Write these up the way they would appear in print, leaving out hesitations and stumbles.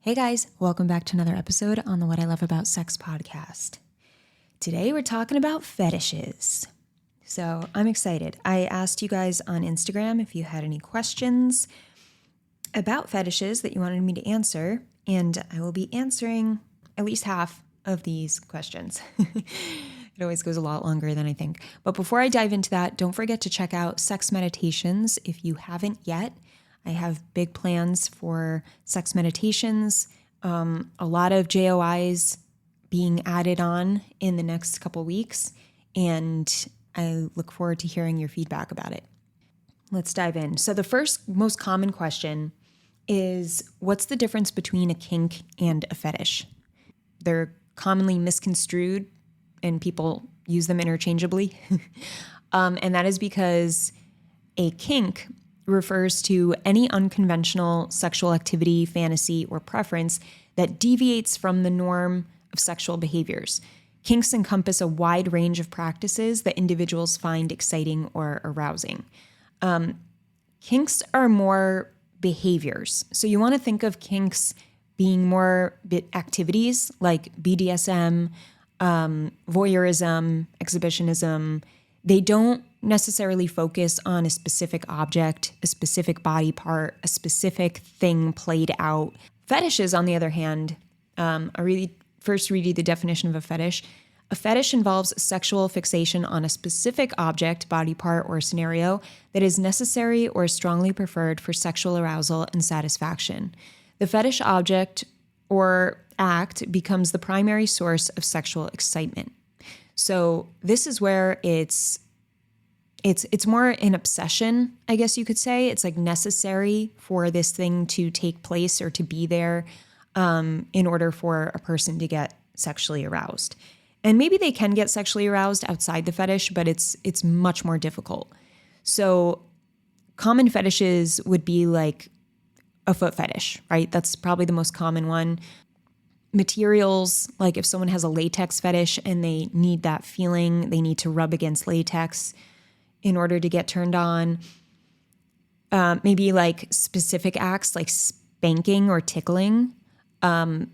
Hey guys, welcome back to another episode on the What I Love About Sex podcast. Today we're talking about fetishes. So I'm excited. I asked you guys on Instagram if you had any questions about fetishes that you wanted me to answer, and I will be answering at least half of these questions. It always goes a lot longer than I think. But before I dive into that, don't forget to check out Sex Meditations if you haven't yet. I have big plans for sex meditations, a lot of JOIs being added on in the next couple weeks, and I look forward to hearing your feedback about it. Let's dive in. So the first most common question is, what's the difference between a kink and a fetish? They're commonly misconstrued and people use them interchangeably. And that is because a kink refers to any unconventional sexual activity, fantasy, or preference that deviates from the norm of sexual behaviors. Kinks encompass a wide range of practices that individuals find exciting or arousing. Kinks are more behaviors. So you want to think of kinks being more activities like BDSM, voyeurism, exhibitionism. They don't necessarily focus on a specific object, a specific body part, a specific thing played out. Fetishes, on the other hand, I'll first read you the definition of a fetish. A fetish involves sexual fixation on a specific object, body part, or scenario that is necessary or strongly preferred for sexual arousal and satisfaction. The fetish object or act becomes the primary source of sexual excitement. So this is where it's more an obsession, I guess you could say. It's like necessary for this thing to take place or to be there in order for a person to get sexually aroused. And maybe they can get sexually aroused outside the fetish, but it's much more difficult. So common fetishes would be like a foot fetish, right? That's probably the most common one. Materials, like if someone has a latex fetish and they need that feeling, they need to rub against latex in order to get turned on. Maybe like specific acts like spanking or tickling. And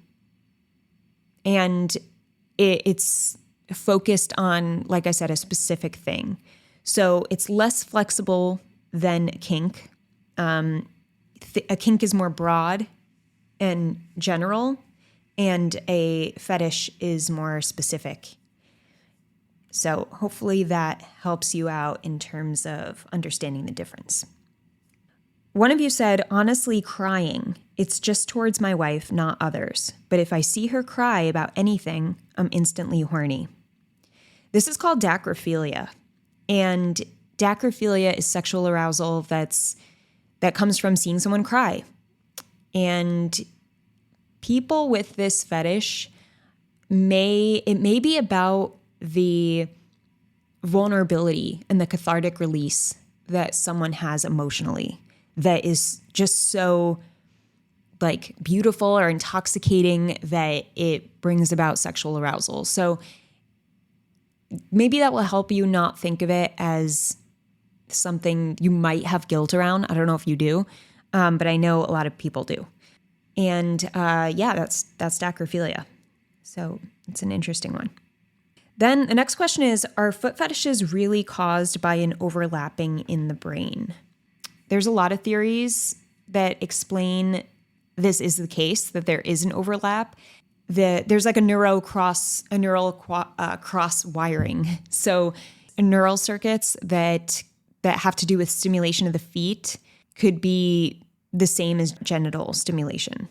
it's focused on, like I said, a specific thing. So it's less flexible than kink. A kink is more broad and general, and a fetish is more specific. So hopefully that helps you out in terms of understanding the difference. One of you said, honestly, crying. It's just towards my wife, not others. But if I see her cry about anything, I'm instantly horny. This is called dacrophilia. And dacrophilia is sexual arousal that comes from seeing someone cry. And people with this fetish may be about the vulnerability and the cathartic release that someone has emotionally that is just so like beautiful or intoxicating that it brings about sexual arousal. So maybe that will help you not think of it as something you might have guilt around. I don't know if you do, but I know a lot of people do. And that's dacrophilia. So it's an interesting one. Then the next question is, are foot fetishes really caused by an overlapping in the brain? There's a lot of theories that explain this is the case, that there is an overlap. There's like a neural cross wiring. So neural circuits that have to do with stimulation of the feet could be the same as genital stimulation.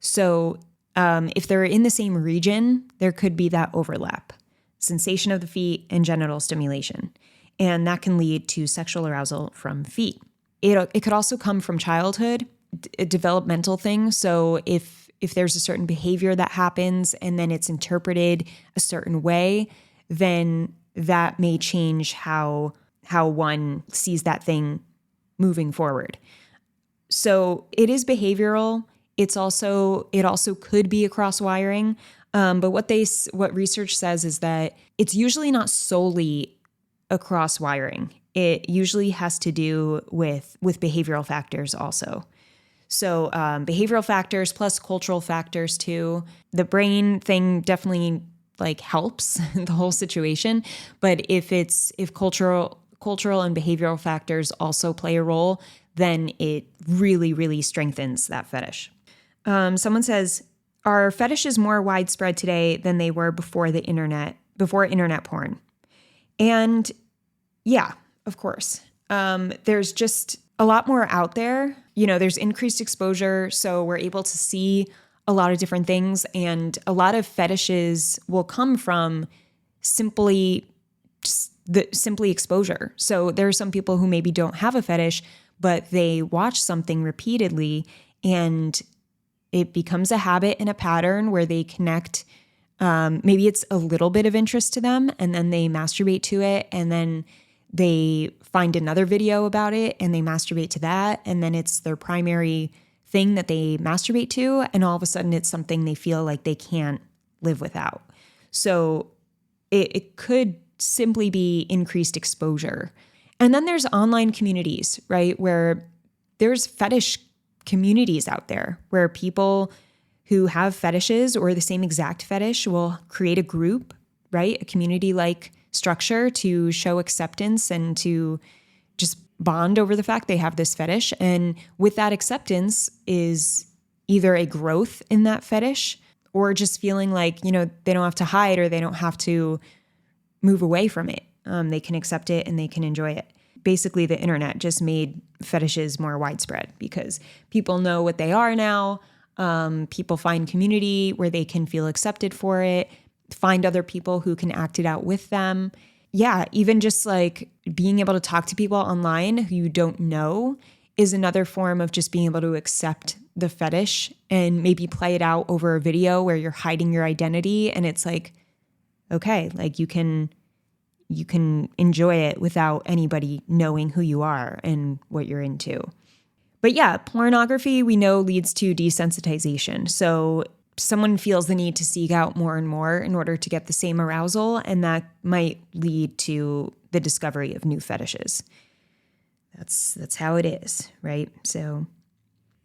So if they're in the same region, there could be that overlap. Sensation of the feet and genital stimulation. And that can lead to sexual arousal from feet. It could also come from childhood, a developmental thing. So if there's a certain behavior that happens and then it's interpreted a certain way, then that may change how one sees that thing moving forward. So it is behavioral. It also could be a cross wiring. But what research says is that it's usually not solely a cross wiring. It usually has to do with behavioral factors also. So behavioral factors plus cultural factors too. The brain thing definitely like helps the whole situation. But if cultural and behavioral factors also play a role, then it really, really strengthens that fetish. Someone says, are fetishes more widespread today than they were before internet porn? And yeah, of course. There's just a lot more out there. There's increased exposure, so we're able to see a lot of different things, and a lot of fetishes will come from simply exposure. So there are some people who maybe don't have a fetish, but they watch something repeatedly and it becomes a habit and a pattern where they connect. Maybe it's a little bit of interest to them and then they masturbate to it, and then they find another video about it and they masturbate to that. And then it's their primary thing that they masturbate to. And all of a sudden it's something they feel like they can't live without. So it could simply be increased exposure. And then there's online communities, right? Where there's fetish communities out there where people who have fetishes or the same exact fetish will create a group, right? A community-like structure to show acceptance and to just bond over the fact they have this fetish. And with that acceptance is either a growth in that fetish or just feeling like, they don't have to hide or they don't have to move away from it. They can accept it and they can enjoy it. Basically, the internet just made fetishes more widespread because people know what they are now. People find community where they can feel accepted for it, find other people who can act it out with them. Yeah, even just like being able to talk to people online who you don't know is another form of just being able to accept the fetish and maybe play it out over a video where you're hiding your identity. And it's like, okay, like you can enjoy it without anybody knowing who you are and what you're into. But yeah, pornography we know leads to desensitization. So someone feels the need to seek out more and more in order to get the same arousal, and that might lead to the discovery of new fetishes. That's how it is, right? So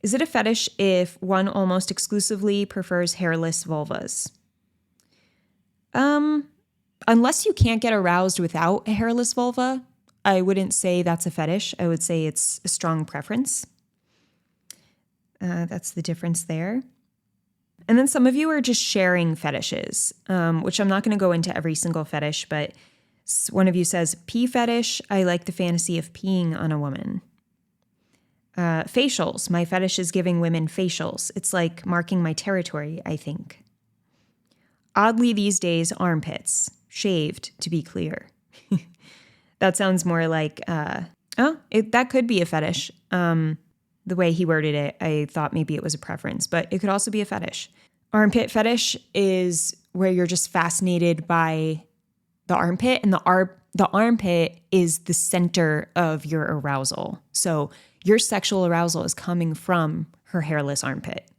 is it a fetish if one almost exclusively prefers hairless vulvas? Unless you can't get aroused without a hairless vulva, I wouldn't say that's a fetish. I would say it's a strong preference. That's the difference there. And then some of you are just sharing fetishes, which I'm not going to go into every single fetish, but one of you says, pee fetish, I like the fantasy of peeing on a woman. Facials, my fetish is giving women facials. It's like marking my territory, I think. Oddly these days, armpits, shaved to be clear. That sounds more like, that could be a fetish. The way he worded it, I thought maybe it was a preference, but it could also be a fetish. Armpit fetish is where you're just fascinated by the armpit, and the armpit is the center of your arousal. So your sexual arousal is coming from her hairless armpit.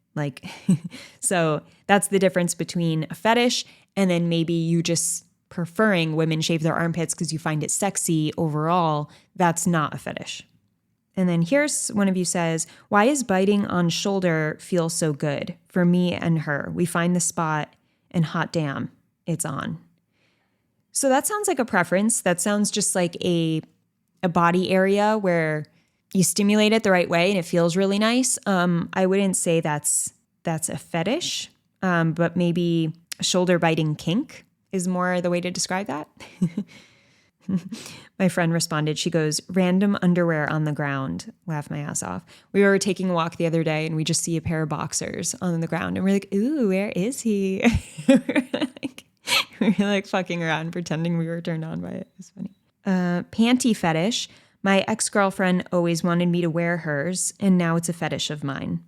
So that's the difference between a fetish and then maybe you just preferring women shave their armpits because you find it sexy overall. That's not a fetish. And then here's one of you says, why is biting on shoulder feel so good for me and her? We find the spot and hot damn, it's on. So that sounds like a preference. That sounds just like a body area where you stimulate it the right way and it feels really nice. I wouldn't say that's a fetish, but maybe a shoulder biting kink is more the way to describe that. My friend responded, she goes, random underwear on the ground. Laugh my ass off. We were taking a walk the other day and we just see a pair of boxers on the ground and we're like, ooh, where is he? we were like fucking around, pretending we were turned on by it. It was funny. Panty fetish. My ex-girlfriend always wanted me to wear hers and now it's a fetish of mine.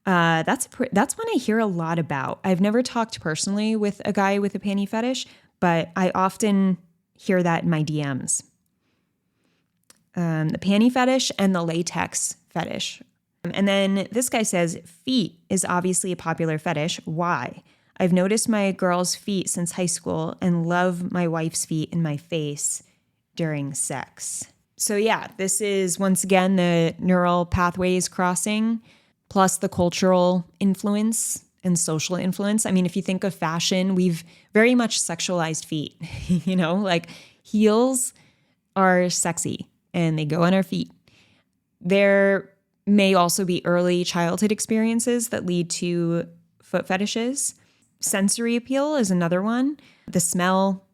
That's one I hear a lot about. I've never talked personally with a guy with a panty fetish, but I often hear that in my DMs. The panty fetish and the latex fetish. And then this guy says, feet is obviously a popular fetish. Why? I've noticed my girl's feet since high school and love my wife's feet in my face during sex. So yeah, this is once again the neural pathways crossing. plus the cultural influence and social influence. I mean, if you think of fashion, we've very much sexualized feet, like heels are sexy and they go on our feet. There may also be early childhood experiences that lead to foot fetishes. Sensory appeal is another one. The smell,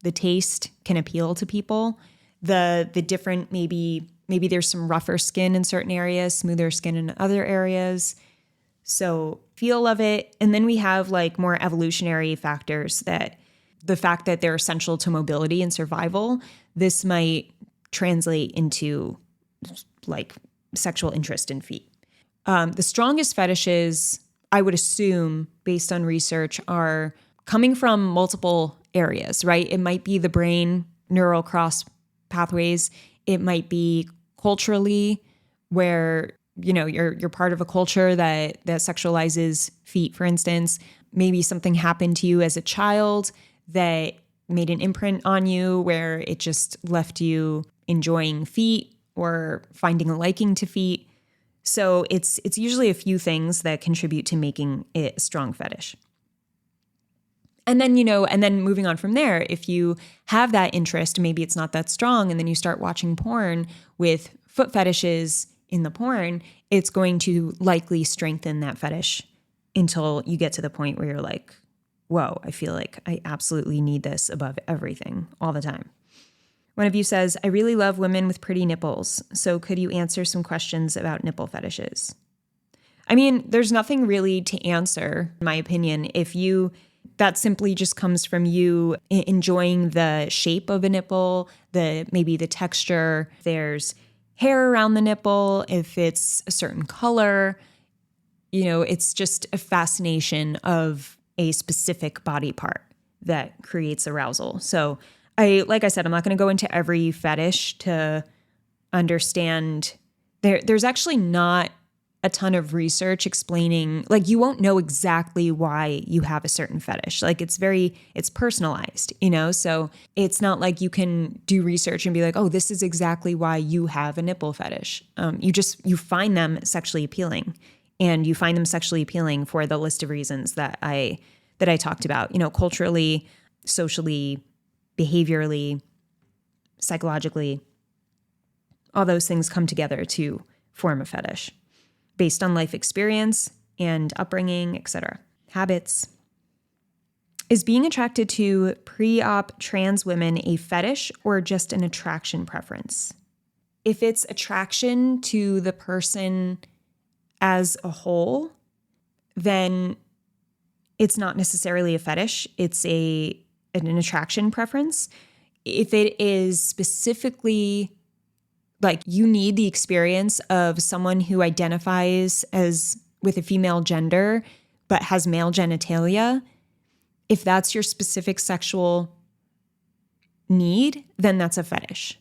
the taste can appeal to people. The different, maybe there's some rougher skin in certain areas, smoother skin in other areas. So feel of it. And then we have like more evolutionary factors, that the fact that they're essential to mobility and survival, this might translate into like sexual interest in feet. The strongest fetishes, I would assume, based on research, are coming from multiple areas, right? It might be the brain, neural cross pathways. It might be culturally, where you're part of a culture that sexualizes feet, for instance. Maybe something happened to you as a child that made an imprint on you, where it just left you enjoying feet or finding a liking to feet. So it's usually a few things that contribute to making it a strong fetish. And then, and then moving on from there, if you have that interest, maybe it's not that strong, and then you start watching porn with foot fetishes in the porn, it's going to likely strengthen that fetish until you get to the point where you're like, whoa, I feel like I absolutely need this above everything all the time. One of you says, I really love women with pretty nipples. So could you answer some questions about nipple fetishes? I mean, there's nothing really to answer, in my opinion. That simply just comes from you enjoying the shape of a nipple, maybe the texture. If there's hair around the nipple, if it's a certain color, it's just a fascination of a specific body part that creates arousal. So like I said, I'm not going to go into every fetish to understand. There's actually not a ton of research explaining, like, you won't know exactly why you have a certain fetish. Like, it's personalized, so it's not like you can do research and be like, oh, this is exactly why you have a nipple fetish. You find them sexually appealing, and you find them sexually appealing for the list of reasons that I talked about, culturally, socially, behaviorally, psychologically. All those things come together to form a fetish based on life experience and upbringing, etc. Habits. Is being attracted to pre-op trans women a fetish or just an attraction preference? If it's attraction to the person as a whole, then it's not necessarily a fetish. It's an attraction preference. If it is specifically like you need the experience of someone who identifies as with a female gender but has male genitalia, if that's your specific sexual need, then that's a fetish.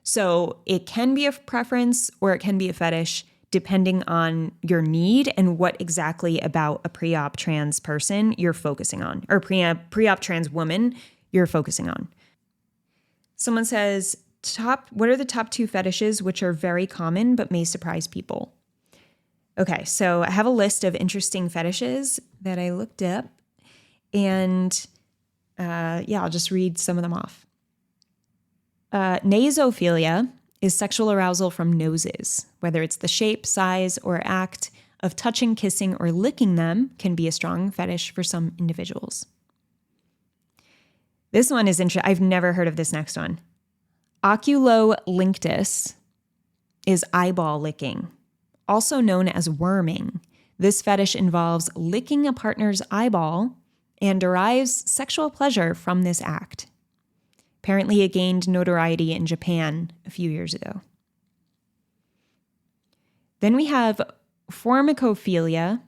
So it can be a preference or it can be a fetish depending on your need and what exactly about a pre-op trans person you're focusing on, or pre-op trans woman you're focusing on. Someone says, what are the top 2 fetishes which are very common but may surprise people? Okay, so I have a list of interesting fetishes that I looked up, and I'll just read some of them off. Nasophilia is sexual arousal from noses. Whether it's the shape, size, or act of touching, kissing, or licking them can be a strong fetish for some individuals. This one is interesting. I've never heard of this next one. Oculolinctus is eyeball licking, also known as worming. This fetish involves licking a partner's eyeball and derives sexual pleasure from this act. Apparently, it gained notoriety in Japan a few years ago. Then we have formicophilia,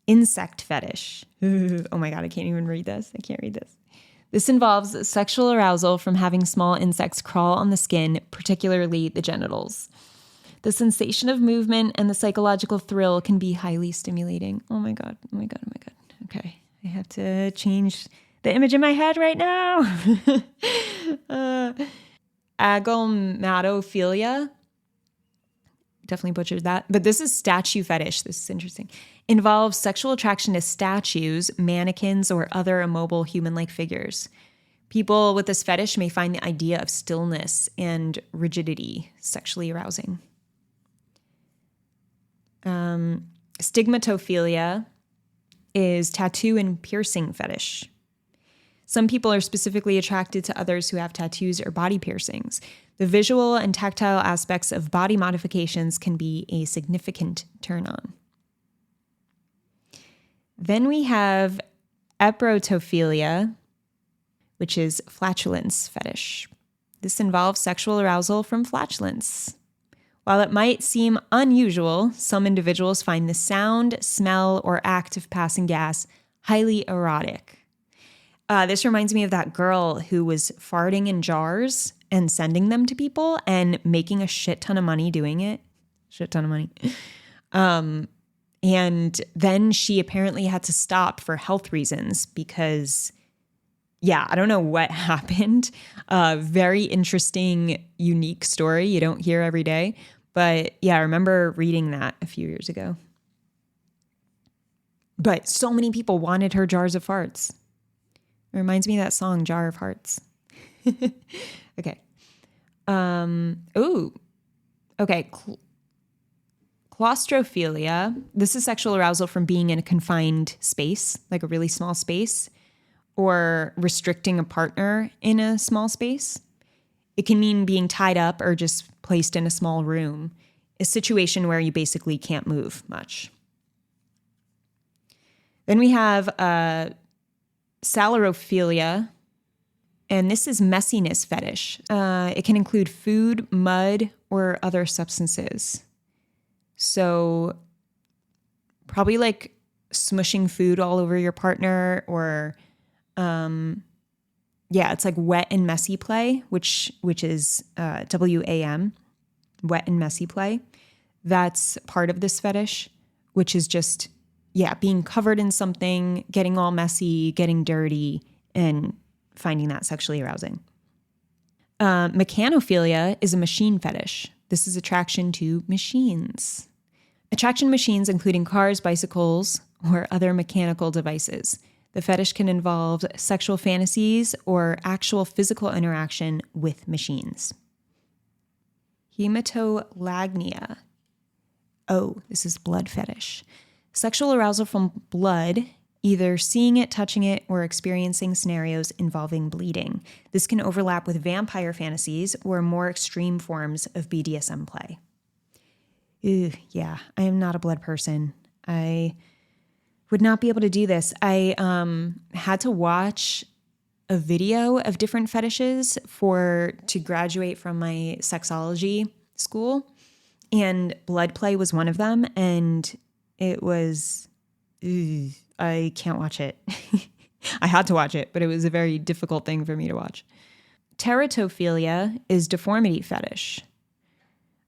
insect fetish. Oh my God, I can't even read this. I can't read this. This involves sexual arousal from having small insects crawl on the skin, particularly the genitals. The sensation of movement and the psychological thrill can be highly stimulating. Oh my God, oh my God, oh my God. Okay, I have to change the image in my head right now. Agomatophilia definitely butchered that. But this is statue fetish. This is interesting. Involves sexual attraction to statues, mannequins, or other immobile human-like figures. People with this fetish may find the idea of stillness and rigidity sexually arousing. Stigmatophilia is tattoo and piercing fetish. Some people are specifically attracted to others who have tattoos or body piercings. The visual and tactile aspects of body modifications can be a significant turn on. Then we have eprotophilia, which is flatulence fetish. This involves sexual arousal from flatulence. While it might seem unusual, some individuals find the sound, smell, or act of passing gas highly erotic. This reminds me of that girl who was farting in jars and sending them to people and making a shit ton of money doing it. Shit ton of money. And then she apparently had to stop for health reasons because, yeah, I don't know what happened. Very interesting, unique story you don't hear every day. But yeah, I remember reading that a few years ago. But so many people wanted her jars of farts. It reminds me of that song, Jar of Hearts. Okay. Okay. Claustrophilia. This is sexual arousal from being in a confined space, like a really small space, or restricting a partner in a small space. It can mean being tied up or just placed in a small room, a situation where you basically can't move much. Then we have salarophilia, and this is messiness fetish. It can include food, mud, or other substances. So probably like smushing food all over your partner, or it's like wet and messy play, which is WAM, wet and messy play. That's part of this fetish, which is just, being covered in something, getting all messy, getting dirty, and finding that sexually arousing. Mechanophilia is a machine fetish. This is attraction to machines. Attraction to machines, including cars, bicycles, or other mechanical devices. The fetish can involve sexual fantasies or actual physical interaction with machines. Hematolagnia. Oh, this is blood fetish. Sexual arousal from blood, either seeing it, touching it, or experiencing scenarios involving bleeding. This can overlap with vampire fantasies or more extreme forms of BDSM play. I am not a blood person. I would not be able to do this. I had to watch a video of different fetishes to graduate from my sexology school, and blood play was one of them, and it was, I can't watch it. I had to watch it, but it was a very difficult thing for me to watch. Teratophilia is deformity fetish.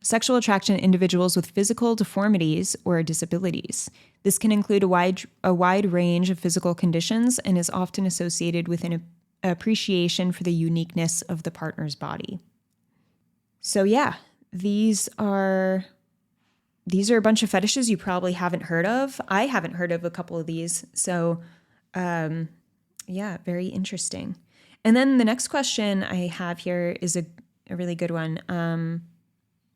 Sexual attraction to individuals with physical deformities or disabilities. This can include a wide range of physical conditions and is often associated with an appreciation for the uniqueness of the partner's body. So these are a bunch of fetishes you probably haven't heard of. I haven't heard of a couple of these. So very interesting. And then the next question I have here is a really good one.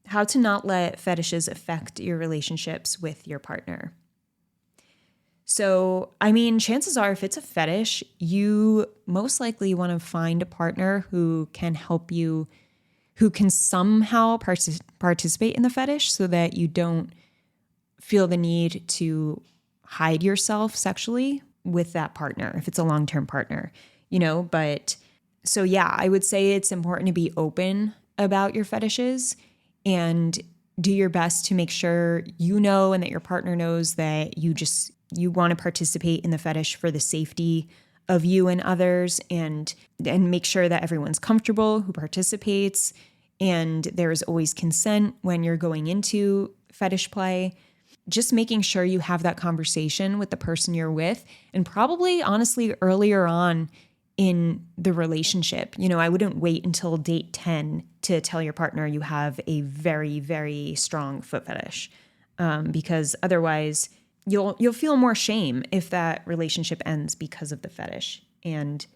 How to not let fetishes affect your relationships with your partner. So, chances are if it's a fetish, you most likely want to find a partner who can help you, who can somehow participate in the fetish so that you don't feel the need to hide yourself sexually with that partner, if it's a long-term partner, but so I would say it's important to be open about your fetishes and do your best to make sure and that your partner knows that you want to participate in the fetish for the safety of you and others, and make sure that everyone's comfortable who participates, and there is always consent when you're going into fetish play. Just making sure you have that conversation with the person you're with, and probably honestly earlier on in the relationship. I wouldn't wait until date 10 to tell your partner you have a very, very strong foot fetish, because otherwise you'll feel more shame if that relationship ends because of the fetish. And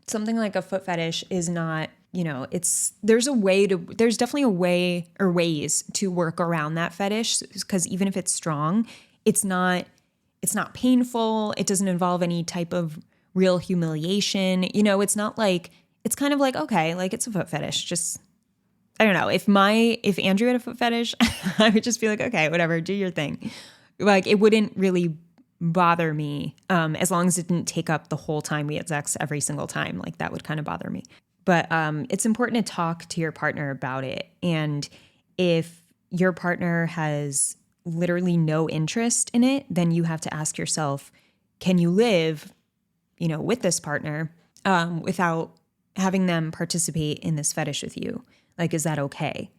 something like a foot fetish is not, there's definitely a way or ways to work around that fetish, because even if it's strong, it's not painful. It doesn't involve any type of real humiliation. It's not like, it's kind of like, okay, like it's a foot fetish. Just, I don't know. If Andrew had a foot fetish, I would just be like, okay, whatever, do your thing. Like, it wouldn't really bother me, as long as it didn't take up the whole time we had sex every single time. Like, that would kind of bother me. But it's important to talk to your partner about it. And if your partner has literally no interest in it, then you have to ask yourself, can you live, with this partner without having them participate in this fetish with you? Like, is that okay?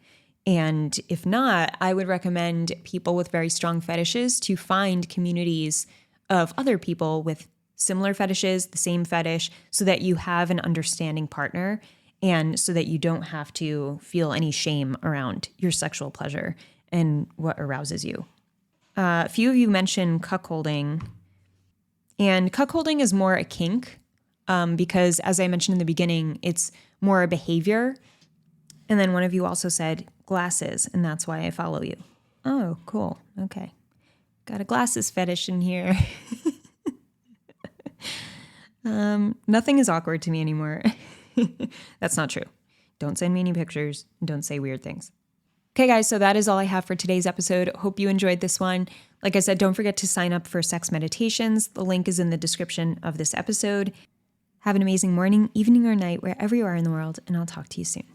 And if not, I would recommend people with very strong fetishes to find communities of other people with similar fetishes, the same fetish, so that you have an understanding partner and so that you don't have to feel any shame around your sexual pleasure and what arouses you. A few of you mentioned cuckolding, and cuckolding is more a kink, because, as I mentioned in the beginning, it's more a behavior. And then one of you also said glasses, and that's why I follow you. Oh, cool. Okay. Got a glasses fetish in here. Nothing is awkward to me anymore. That's not true. Don't send me any pictures. Don't say weird things. Okay, guys, so that is all I have for today's episode. Hope you enjoyed this one. Like I said, don't forget to sign up for sex meditations. The link is in the description of this episode. Have an amazing morning, evening, or night, wherever you are in the world, and I'll talk to you soon.